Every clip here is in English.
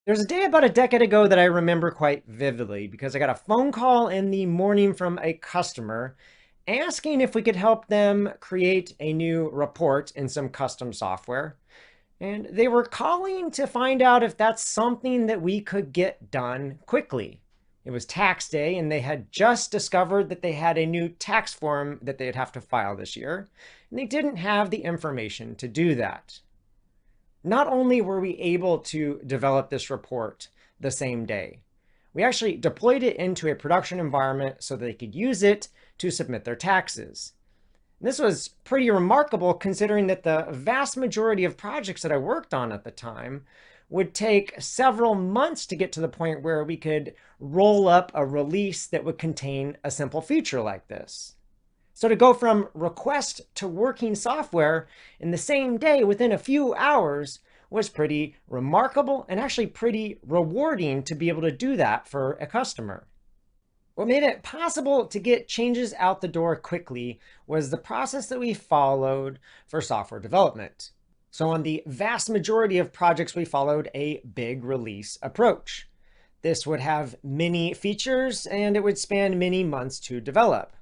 There's a day about a decade ago that I remember quite vividly because I got a phone call in the morning from a customer asking if we could help them create a new report in some custom software. And they were calling to find out if that's something that we could get done quickly. It was tax day, and they had just discovered that they had a new tax form that they'd have to file this year, and they didn't have the information to do that. Not only were we able to develop this report the same day, we actually deployed it into a production environment so they could use it to submit their taxes. And this was pretty remarkable considering that the vast majority of projects that I worked on at the time would take several months to get to the point where we could roll up a release that would contain a simple feature like this. So to go from request to working software in the same day within a few hours was pretty remarkable and actually pretty rewarding to be able to do that for a customer. What made it possible to get changes out the door quickly was the process that we followed for software development. So on the vast majority of projects, we followed a big release approach. This would have many features and it would span many months to develop.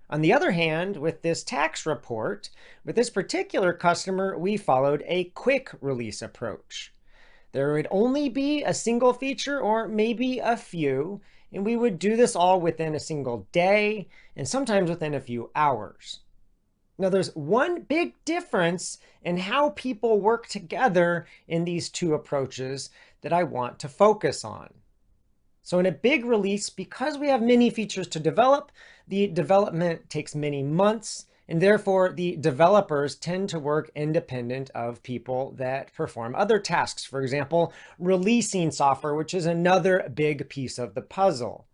On the other hand, with this tax report, with this particular customer, we followed a quick release approach. There would only be a single feature or maybe a few, and we would do this all within a single day and sometimes within a few hours. Now, there's one big difference in how people work together in these two approaches that I want to focus on. So in a big release, because we have many features to develop, the development takes many months, and therefore the developers tend to work independent of people that perform other tasks. For example, releasing software, which is another big piece of the puzzle.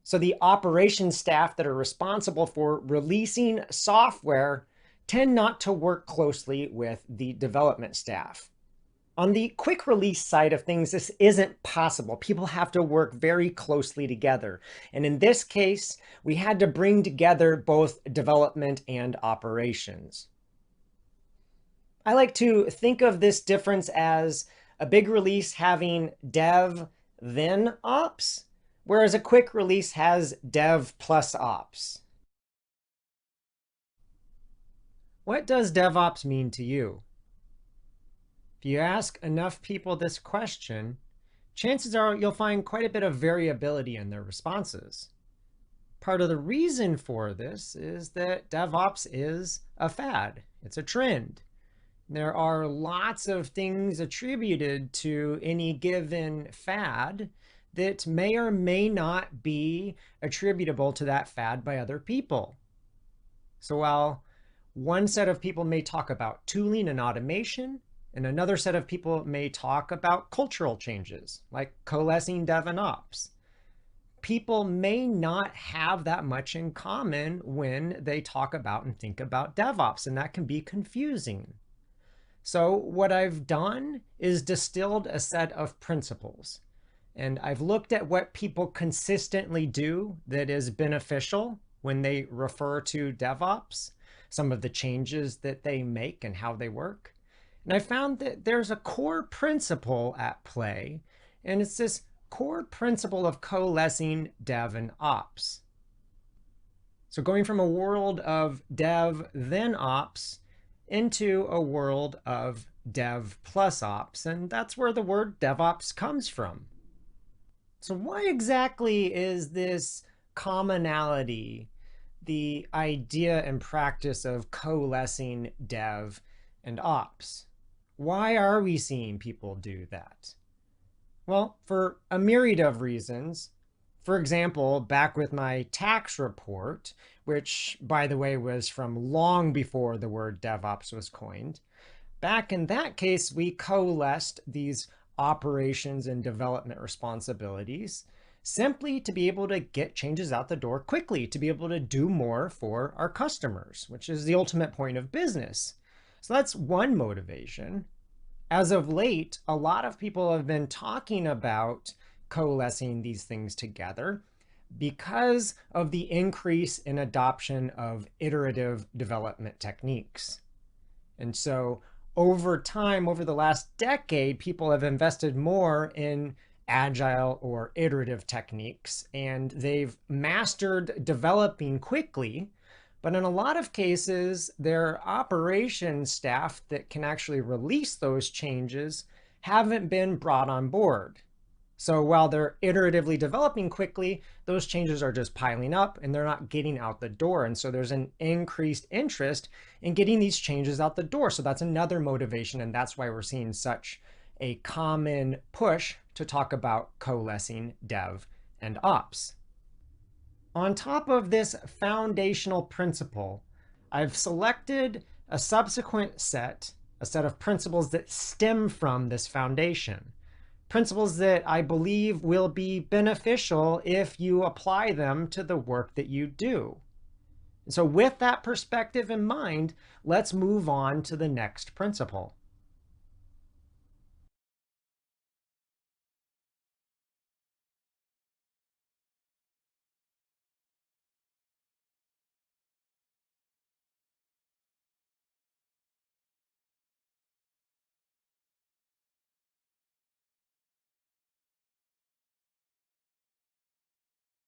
So the operations staff that are responsible for releasing software tend not to work closely with the development staff. On the quick release side of things, this isn't possible. People have to work very closely together. And in this case, we had to bring together both development and operations. I like to think of this difference as a big release having dev, then ops, whereas a quick release has dev plus ops. What does DevOps mean to you? If you ask enough people this question, chances are you'll find quite a bit of variability in their responses. Part of the reason for this is that DevOps is a fad. It's a trend. There are lots of things attributed to any given fad that may or may not be attributable to that fad by other people. So while one set of people may talk about tooling and automation, and another set of people may talk about cultural changes, like coalescing dev and ops. People may not have that much in common when they talk about and think about DevOps, and that can be confusing. So what I've done is distilled a set of principles. And I've looked at what people consistently do that is beneficial when they refer to DevOps, some of the changes that they make and how they work. And I found that there's a core principle at play, and it's this core principle of coalescing dev and ops. So going from a world of dev then ops into a world of dev plus ops, and that's where the word DevOps comes from. So why exactly is this commonality, the idea and practice of coalescing dev and ops? Why are we seeing people do that? Well, for a myriad of reasons. For example, back with my tax report, which, by the way, was from long before the word DevOps was coined, back in that case, we coalesced these operations and development responsibilities simply to be able to get changes out the door quickly, to be able to do more for our customers, which is the ultimate point of business. So that's one motivation. As of late, a lot of people have been talking about coalescing these things together because of the increase in adoption of iterative development techniques. And so over time, over the last decade, people have invested more in agile or iterative techniques, and they've mastered developing quickly. But in a lot of cases, their operations staff that can actually release those changes haven't been brought on board. So while they're iteratively developing quickly, those changes are just piling up and they're not getting out the door. And so there's an increased interest in getting these changes out the door. So that's another motivation. And that's why we're seeing such a common push to talk about coalescing dev and ops. On top of this foundational principle, I've selected a subsequent set, a set of principles that stem from this foundation. Principles that I believe will be beneficial if you apply them to the work that you do. So with that perspective in mind, let's move on to the next principle.